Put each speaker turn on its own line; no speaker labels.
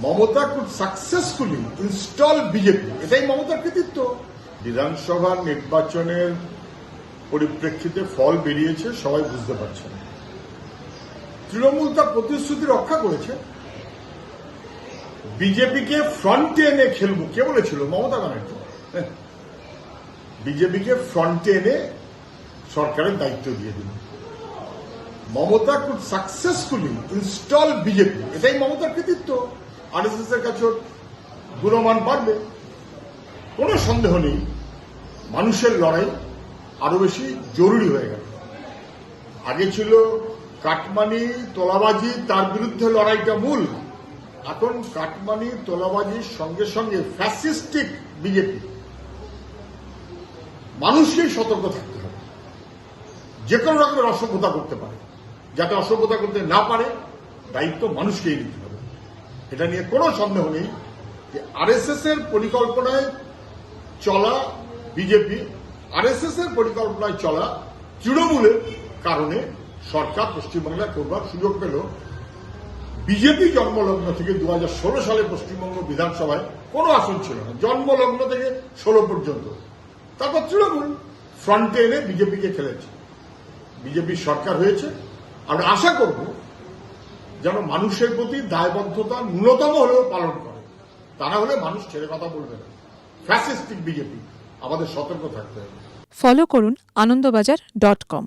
Mamata could successfully install BJP, এটাই মমতার কৃতিত্ব। বিধানসভা নির্বাচনের পরিপ্রেক্ষিতে ফল বেরিয়েছে, সবাই বুঝতে পারছেন। তৃণমূল তার প্রতিশ্রুতি রক্ষা করেছে। বিজেপিকে ফ্রন্টে এনে খেলবো, কে বলেছিল? মমতা ব্যানার্জি। বিজেপিকে ফ্রন্টে এনে সরকারের দায়িত্ব দিয়ে দিল। Mamata could successfully install BJP, এটাই মমতার কৃতিত্ব। আরএসএস এর কাছে গুণমান বাড়বে, কোনো সন্দেহ নেই। মানুষের লড়াই আরো বেশি জরুরি হয়ে গেল। আগে ছিল কাটমানি তোলাবাজি, তার বিরুদ্ধে লড়াইটা মূল। এখন কাটমানি তোলাবাজির সঙ্গে সঙ্গে ফ্যাসিস্টিক বিজেপি, মানুষকেই সতর্ক থাকতে হবে। যে কোনো রকমের অসভ্যতা করতে পারে, যাতে অসভ্যতা করতে না পারে দায়িত্ব মানুষকেই নিতে হবে। এটা নিয়ে কোনো সন্দেহ নেই যে আরএসএস এর পরিকল্পনায় চলা বিজেপি, আরএসএস এর পরিকল্পনায় চলা তৃণমূলের কারণে সরকার পশ্চিমবাংলায় করবার সুযোগ পেল। বিজেপি জন্মলগ্ন থেকে 2016 সালে পশ্চিমবঙ্গ বিধানসভায় কোনো আসন ছিল না, জন্মলগ্ন থেকে 16 পর্যন্ত। তারপর তৃণমূল ফ্রন্টে এনে বিজেপিকে খেলেছে, বিজেপির সরকার হয়েছে। আমরা আশা করব যেন মানুষের প্রতি দায়বদ্ধতা ন্যূনতম হলেও পালন করে, তা না হলে মানুষ ছেড়ে কথা বলবে না। ফ্যাসিস্টিক বিজেপি, আমাদের সতর্ক থাকতে হবে।
ফলো করুন আনন্দবাজার.com।